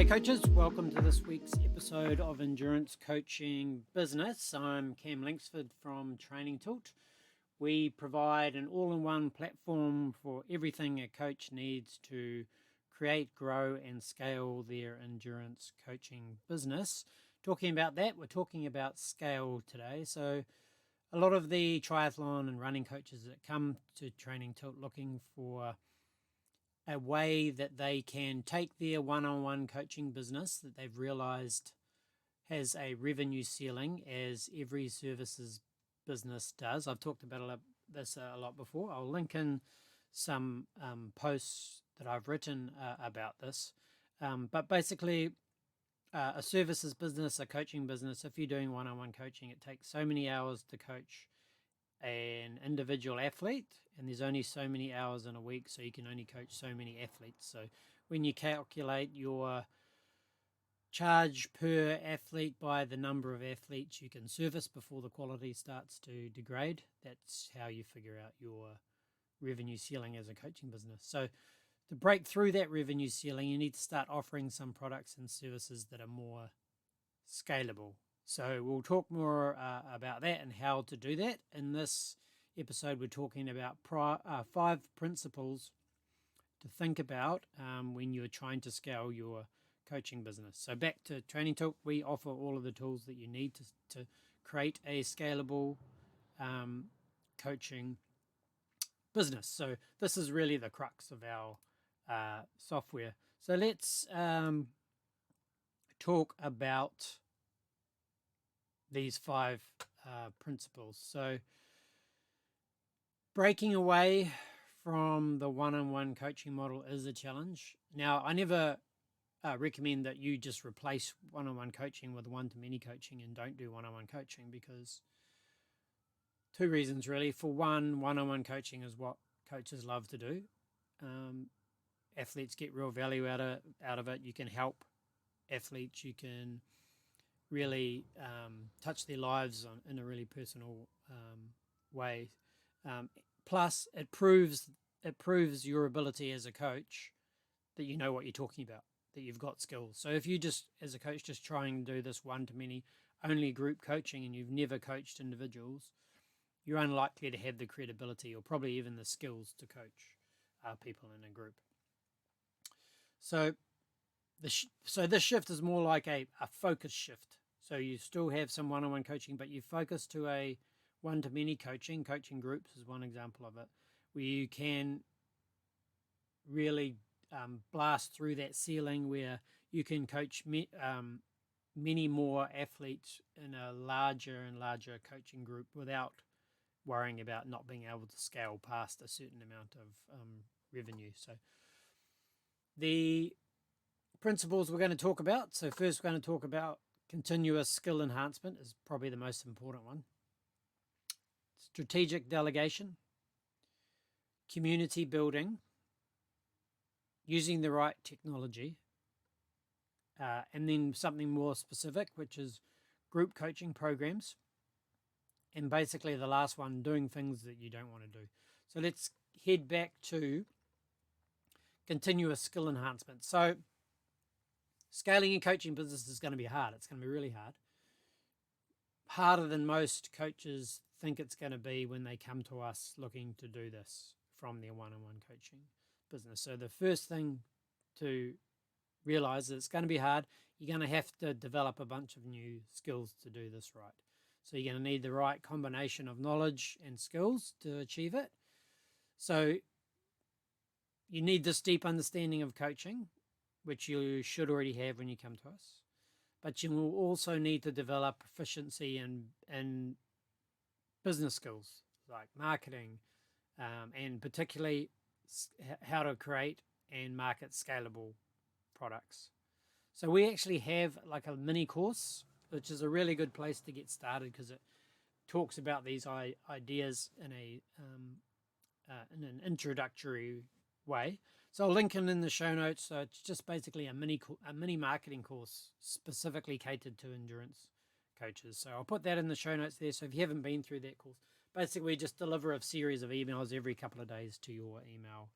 Hey coaches, welcome to this week's episode of Endurance Coaching Business. I'm Cam Linksford from Training Tilt. We provide an all-in-one platform for everything a coach needs to create, grow and scale their endurance coaching business. Talking about that, we're talking about scale today. So a lot of the triathlon and running coaches that come to Training Tilt looking for a way that they can take their one-on-one coaching business that they've realized has a revenue ceiling, as every services business does. I've talked about this a lot before. I'll link in some posts that I've written about this. But basically, a services business, a coaching business, if you're doing one-on-one coaching, it takes so many hours to coach an individual athlete, and there's only so many hours in a week, so you can only coach so many athletes. So when you calculate your charge per athlete by the number of athletes you can service before the quality starts to degrade, that's how you figure out your revenue ceiling as a coaching business. So to break through that revenue ceiling, you need to start offering some products and services that are more scalable. So we'll talk more about that and how to do that. In this episode, we're talking about 5 principles to think about when you're trying to scale your coaching business. So back to Training Tilt, we offer all of the tools that you need to create a scalable coaching business. So this is really the crux of our software. So let's talk about these 5 principles. So breaking away from the one-on-one coaching model is a challenge. Now, I never recommend that you just replace one-on-one coaching with one-to-many coaching and don't do one-on-one coaching, because 2 reasons really. For one, one-on-one coaching is what coaches love to do. Athletes get real value out of it. You can help athletes. You can really touch their lives in a really personal way. Plus, it proves your ability as a coach that you know what you're talking about, that you've got skills. So if you just, as a coach, just trying to do this one-to-many only group coaching and you've never coached individuals, you're unlikely to have the credibility or probably even the skills to coach people in a group. So this shift is more like a focus shift. So you still have some one-on-one coaching, but you focus to a one-to-many coaching. Coaching groups is one example of it, where you can really blast through that ceiling, where you can coach many more athletes in a larger and larger coaching group without worrying about not being able to scale past a certain amount of revenue. So the principles we're going to talk about. So first we're going to talk about continuous skill enhancement is probably the most important one. Strategic delegation, community building, using the right technology, and then something more specific, which is group coaching programs. And basically the last one, doing things that you don't want to do. So let's head back to continuous skill enhancement. So scaling a coaching business is going to be hard. It's going to be really hard. Harder than most coaches think it's going to be when they come to us looking to do this from their one-on-one coaching business. So the first thing to realize is it's going to be hard. You're going to have to develop a bunch of new skills to do this right. So you're going to need the right combination of knowledge and skills to achieve it. So you need this deep understanding of coaching, which you should already have when you come to us. But you will also need to develop proficiency in business skills like marketing, and particularly how to create and market scalable products. So we actually have like a mini course, which is a really good place to get started because it talks about these ideas in an introductory way. So I'll link in the show notes. So it's just basically a mini marketing course specifically catered to endurance coaches. So I'll put that in the show notes there. So if you haven't been through that course, basically we just deliver a series of emails every couple of days to your email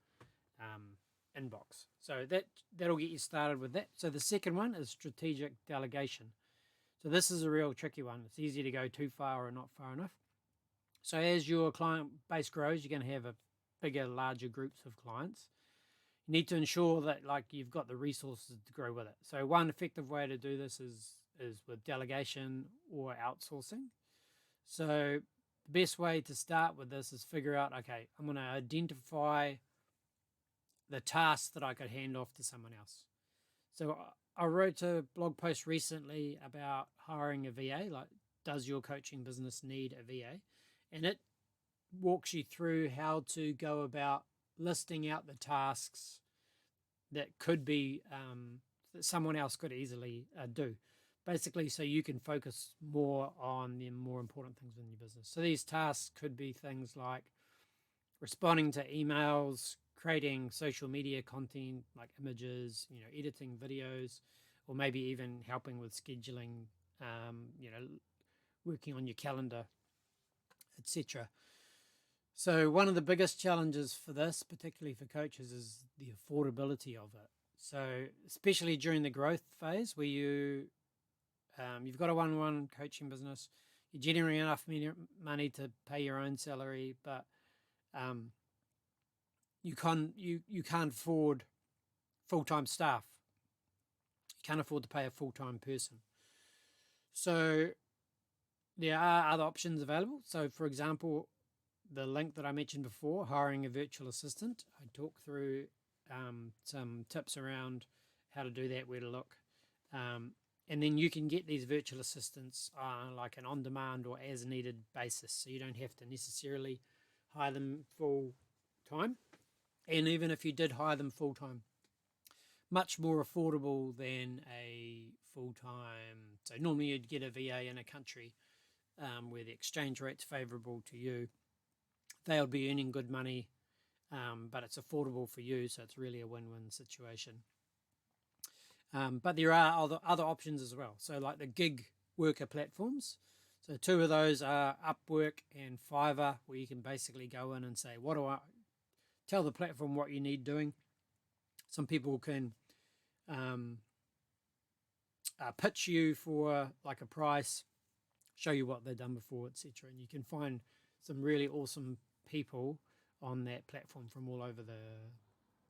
inbox. So that'll get you started with that. So the second one is strategic delegation. So this is a real tricky one. It's easy to go too far or not far enough. So as your client base grows, you're going to have a bigger, larger groups of clients. You need to ensure that like you've got the resources to grow with it. So one effective way to do this is with delegation or outsourcing. So the best way to start with this is figure out, okay, I'm going to identify the tasks that I could hand off to someone else. So I wrote a blog post recently about hiring a VA, like does your coaching business need a VA? And it walks you through how to go about listing out the tasks that could be that someone else could easily do. Basically, so you can focus more on the more important things in your business. So these tasks could be things like responding to emails, creating social media content like images, editing videos, or maybe even helping with scheduling, working on your calendar, etc. So one of the biggest challenges for this, particularly for coaches, is the affordability of it. So especially during the growth phase where you've got a one-on-one coaching business, you're generating enough money to pay your own salary, but you can't afford full-time staff. You can't afford to pay a full-time person. So there are other options available. So for example, the link that I mentioned before, hiring a virtual assistant, I talk through some tips around how to do that, where to look. And then you can get these virtual assistants like an on-demand or as-needed basis. So you don't have to necessarily hire them full-time. And even if you did hire them full-time, much more affordable than a full-time. So normally you'd get a VA in a country where the exchange rate's favourable to you. They'll be earning good money, but it's affordable for you, so it's really a win-win situation. But there are other options as well. So like the gig worker platforms. So two of those are Upwork and Fiverr, where you can basically go in and say, tell the platform what you need doing. Some people can pitch you for like a price, show you what they've done before, etc. And you can find some really awesome people on that platform from all over the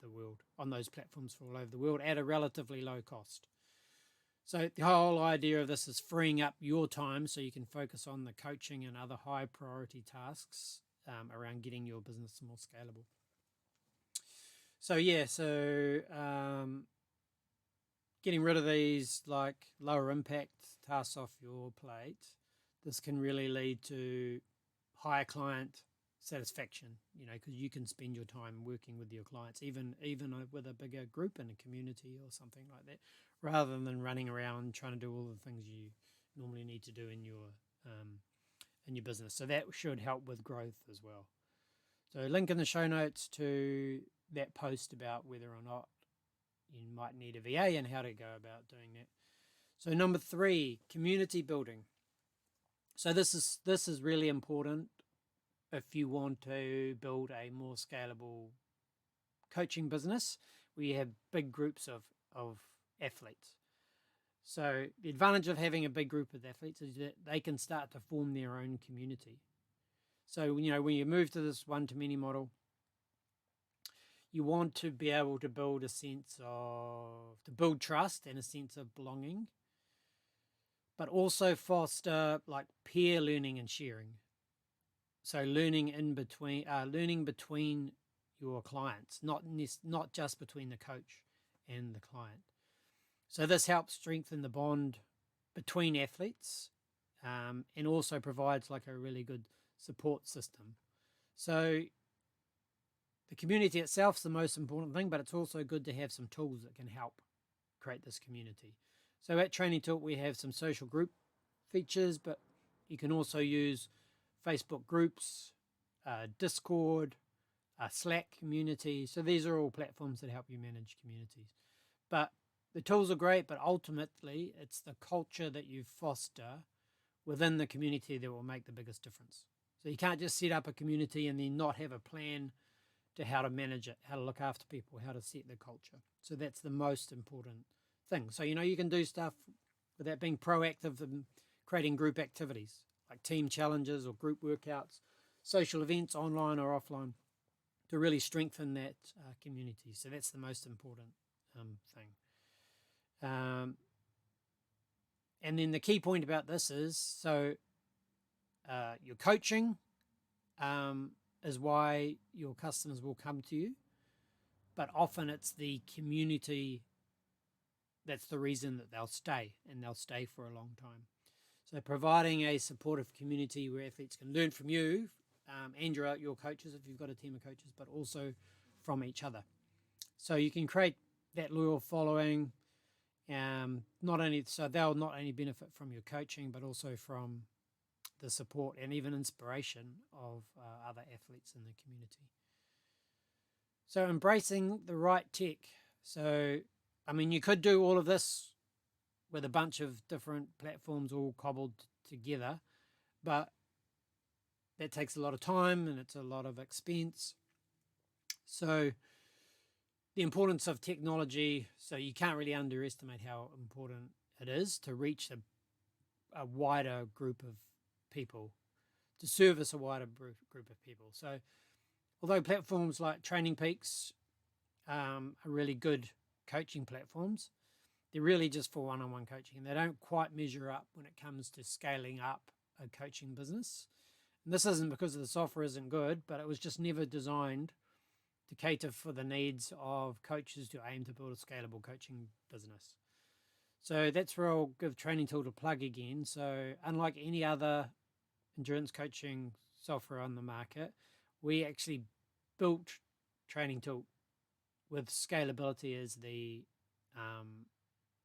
world, on those platforms from all over the world at a relatively low cost. So the whole idea of this is freeing up your time so you can focus on the coaching and other high priority tasks around getting your business more scalable. So getting rid of these like lower impact tasks off your plate, this can really lead to higher client satisfaction, because you can spend your time working with your clients, even with a bigger group in a community or something like that, rather than running around trying to do all the things you normally need to do in your business. So that should help with growth as well. So link in the show notes to that post about whether or not you might need a VA and how to go about doing that. So number 3, community building. So this is really important if you want to build a more scalable coaching business where you have big groups of athletes. So the advantage of having a big group of athletes is that they can start to form their own community. So, when you move to this one-to-many model, you want to be able to build trust and a sense of belonging, but also foster like peer learning and sharing. So learning between your clients, not just between the coach and the client. So this helps strengthen the bond between athletes, and also provides like a really good support system. So the community itself is the most important thing, but it's also good to have some tools that can help create this community. So at Training Talk, we have some social group features, but you can also use Facebook groups, Discord, Slack community. So these are all platforms that help you manage communities. But the tools are great, but ultimately it's the culture that you foster within the community that will make the biggest difference. So you can't just set up a community and then not have a plan to how to manage it, how to look after people, how to set the culture. So that's the most important thing. So, you can do stuff without being proactive in creating group activities like team challenges or group workouts, social events, online or offline, to really strengthen that community. So that's the most important thing. And then the key point about this is, so your coaching is why your customers will come to you, but often it's the community that's the reason that they'll stay, and they'll stay for a long time. So providing a supportive community where athletes can learn from you and your coaches if you've got a team of coaches, but also from each other. So you can create that loyal following. So they'll not only benefit from your coaching, but also from the support and even inspiration of other athletes in the community. So embracing the right tech. So, you could do all of this with a bunch of different platforms all cobbled together, but that takes a lot of time and it's a lot of expense. So the importance of technology, so you can't really underestimate how important it is to reach a wider group of people, to service a wider group of people. So although platforms like Training Peaks are really good coaching platforms, they're really just for one-on-one coaching. They don't quite measure up when it comes to scaling up a coaching business. And this isn't because the software isn't good, but it was just never designed to cater for the needs of coaches who aim to build a scalable coaching business. So that's where I'll give Training Tool a plug again. So unlike any other endurance coaching software on the market, we actually built Training Tool with scalability as the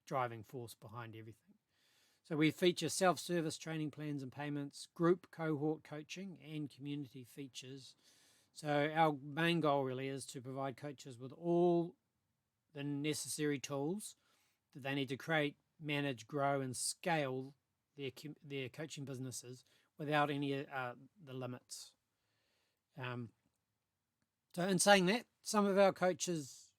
driving force behind everything. So we feature self-service training plans and payments, group cohort coaching, and community features. So our main goal really is to provide coaches with all the necessary tools that they need to create, manage, grow, and scale their coaching businesses without any the limits. So in saying that, some of our coaches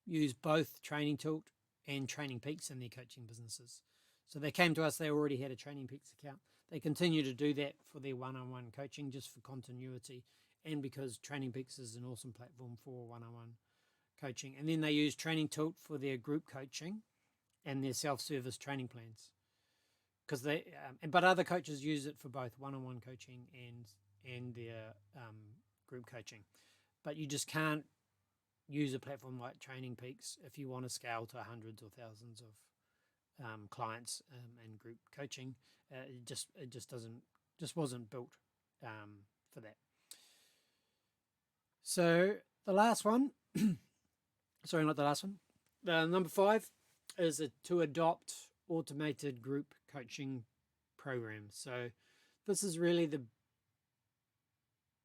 use both Training Tilt and Training Peaks in their coaching businesses. So they came to us, they already had a Training Peaks account. They continue to do that for their one-on-one coaching just for continuity and because Training Peaks is an awesome platform for one-on-one coaching. And then they use Training Tilt for their group coaching and their self-service training plans. But other coaches use it for both one-on-one coaching and their group coaching. But you just can't use a platform like Training Peaks if you want to scale to hundreds or thousands of clients and group coaching. It just wasn't built for that. So the last one, sorry, not the last one. Number 5 is to adopt automated group coaching programs. So this is really the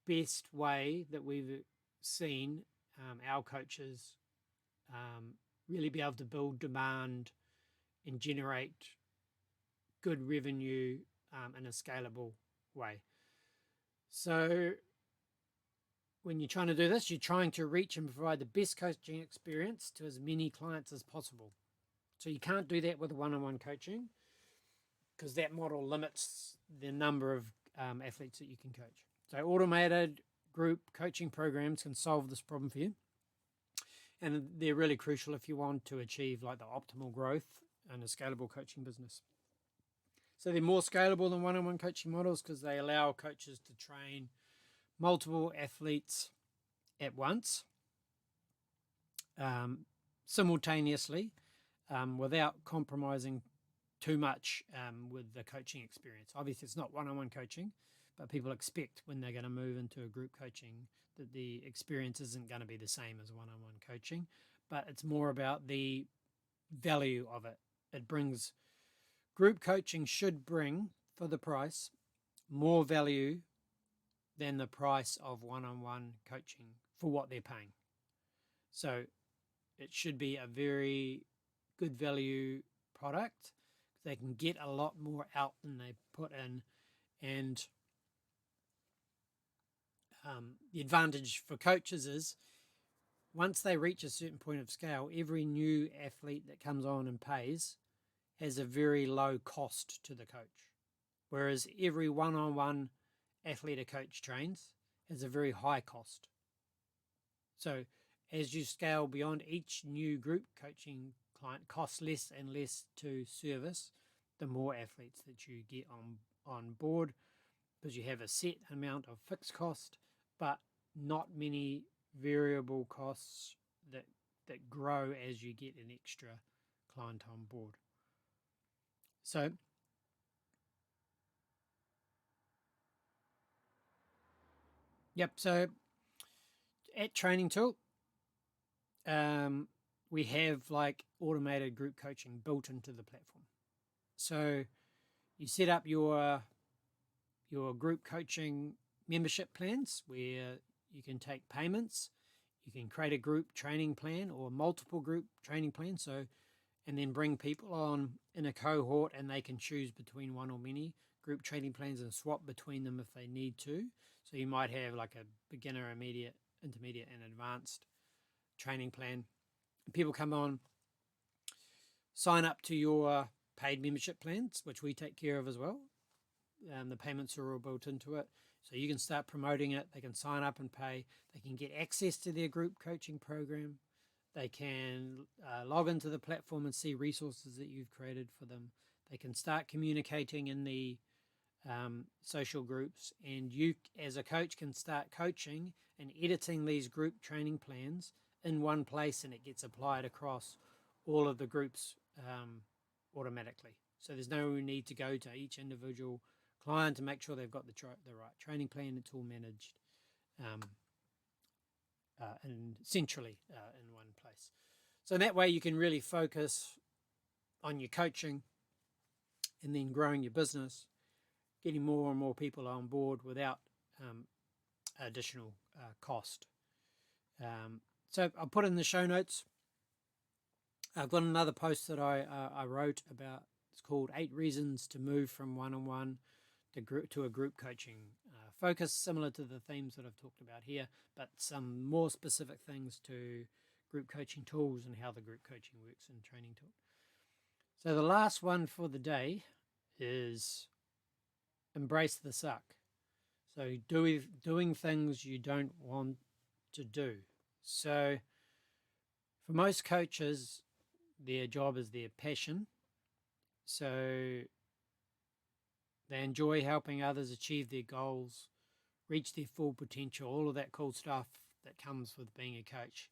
best way that we've seen our coaches really be able to build demand and generate good revenue in a scalable way. So when you're trying to do this, you're trying to reach and provide the best coaching experience to as many clients as possible. So you can't do that with one-on-one coaching because that model limits the number of athletes that you can coach. So automated group coaching programs can solve this problem for you. And they're really crucial if you want to achieve like the optimal growth in a scalable coaching business. So they're more scalable than one-on-one coaching models because they allow coaches to train multiple athletes at once, simultaneously, without compromising too much with the coaching experience. Obviously, it's not one-on-one coaching, but people expect when they're going to move into a group coaching that the experience isn't going to be the same as one-on-one coaching, but it's more about the value of it. Group coaching should bring, for the price, more value than the price of one-on-one coaching for what they're paying. So it should be a very good value product. They can get a lot more out than they put in, and the advantage for coaches is once they reach a certain point of scale, every new athlete that comes on and pays has a very low cost to the coach. Whereas every one-on-one athlete a coach trains has a very high cost. So as you scale beyond, each new group coaching client costs less and less to service the more athletes that you get on board, because you have a set amount of fixed cost, but not many variable costs that grow as you get an extra client on board. So so at Training Tool, we have like automated group coaching built into the platform. So you set up your group coaching membership plans where you can take payments, you can create a group training plan or multiple group training plans, and then bring people on in a cohort, and they can choose between one or many group training plans and swap between them if they need to. So you might have like a beginner, intermediate, and advanced training plan. People come on, sign up to your paid membership plans, which we take care of as well. The payments are all built into it. So you can start promoting it. They can sign up and pay. They can get access to their group coaching program. They can log into the platform and see resources that you've created for them. They can start communicating in the social groups, and you as a coach can start coaching and editing these group training plans in one place, and it gets applied across all of the groups automatically. So there's no need to go to each individual client to make sure they've got the right training plan. It's all managed and centrally in one place. So that way you can really focus on your coaching and then growing your business, getting more and more people on board without additional cost. So I'll put in the show notes. I've got another post that I wrote about. It's called 8 Reasons to Move from One-on-One to a Group Coaching Focus, similar to the themes that I've talked about here, but some more specific things to group coaching tools and how the group coaching works in Training Tool. So the last one for the day is embrace the suck. So doing things you don't want to do. So for most coaches, their job is their passion. So they enjoy helping others achieve their goals, reach their full potential, all of that cool stuff that comes with being a coach.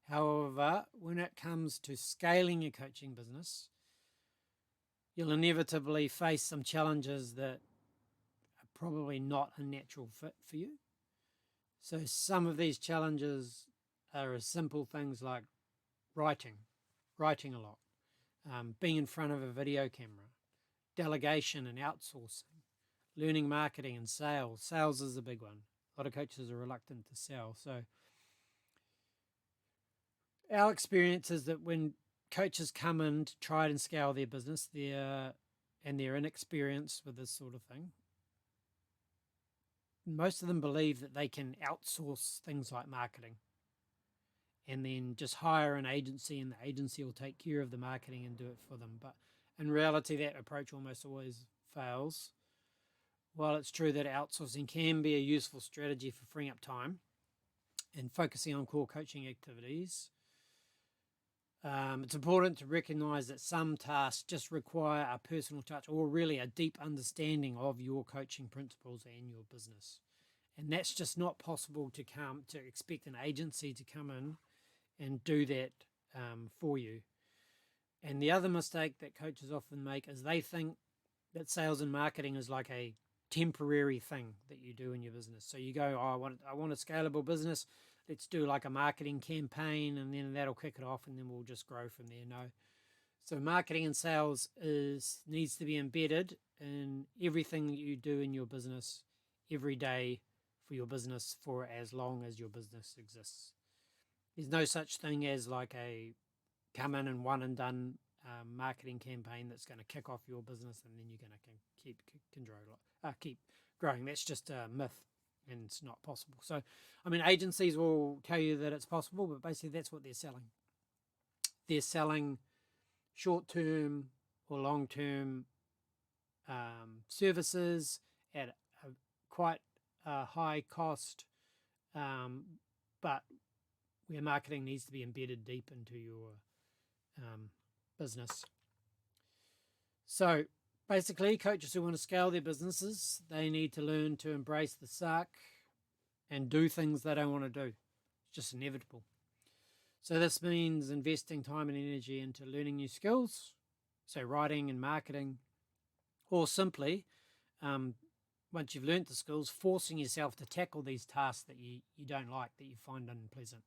However, when it comes to scaling a coaching business, you'll inevitably face some challenges that are probably not a natural fit for you. So some of these challenges are as simple things like writing a lot, being in front of a video camera, delegation and outsourcing, learning marketing and sales. Sales is a big one. A lot of coaches are reluctant to sell. So our experience is that when coaches come in to try and scale their business, they're inexperienced with this sort of thing, most of them believe that they can outsource things like marketing and then just hire an agency, and the agency will take care of the marketing and do it for them. But in reality, that approach almost always fails. While it's true that outsourcing can be a useful strategy for freeing up time and focusing on core coaching activities, it's important to recognize that some tasks just require a personal touch or really a deep understanding of your coaching principles and your business. And that's just not possible to expect an agency to come in and do that for you. And the other mistake that coaches often make is they think that sales and marketing is like a temporary thing that you do in your business. So you go, oh, I want a scalable business. Let's do like a marketing campaign, and then that'll kick it off, and then we'll just grow from there. No. So marketing and sales needs to be embedded in everything that you do in your business every day for your business for as long as your business exists. There's no such thing as like a come in and one and done marketing campaign that's going to kick off your business and then you're going to keep growing. That's just a myth. and it's not possible. So, I mean, agencies will tell you that it's possible, but basically that's what they're selling. They're selling short-term or long-term services at a quite high cost, but where marketing needs to be embedded deep into your business. So basically, coaches who want to scale their businesses, they need to learn to embrace the suck and do things they don't want to do. It's just inevitable. So this means investing time and energy into learning new skills, so writing and marketing, or simply, once you've learnt the skills, forcing yourself to tackle these tasks that you don't like, that you find unpleasant.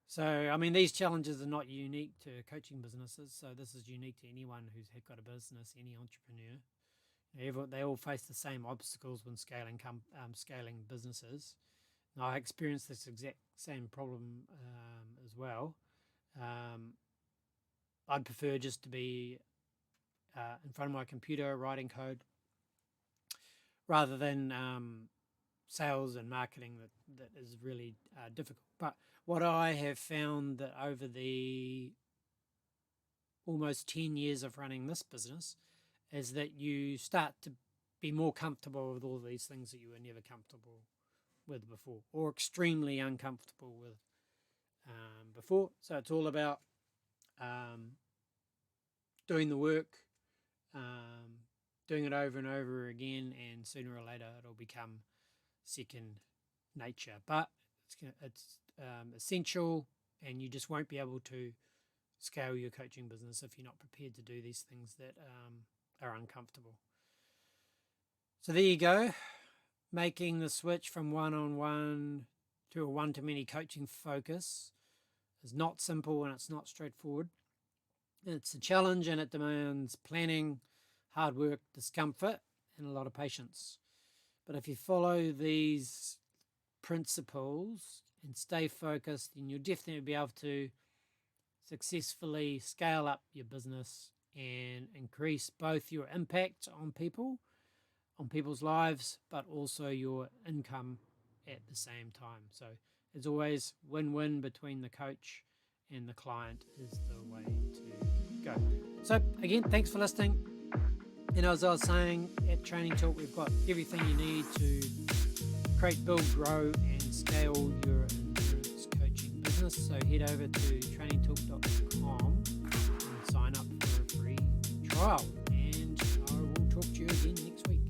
So, I mean, these challenges are not unique to coaching businesses. So this is unique to anyone who's got a business, any entrepreneur. They all face the same obstacles when scaling businesses. Now, I experienced this exact same problem as well. I'd prefer just to be in front of my computer writing code rather than sales and marketing that is really difficult. But what I have found that over the almost 10 years of running this business is that you start to be more comfortable with all these things that you were never comfortable with before, or extremely uncomfortable with before. So it's all about doing the work, doing it over and over again, and sooner or later it'll become second nature. But it's essential, and you just won't be able to scale your coaching business if you're not prepared to do these things that are uncomfortable. So there you go. Making the switch from one-on-one to a one-to-many coaching focus is not simple, and it's not straightforward. It's a challenge, and it demands planning, hard work, discomfort, and a lot of patience. But if you follow these principles and stay focused, then you'll definitely be able to successfully scale up your business and increase both your impact on people, on people's lives, but also your income at the same time. So as always, win-win between the coach and the client is the way to go. So again, thanks for listening. And as I was saying, at Training Talk, we've got everything you need to create, build, grow, and scale your endurance coaching business. So head over to trainingtalk.com and sign up for a free trial. And I will talk to you again next week.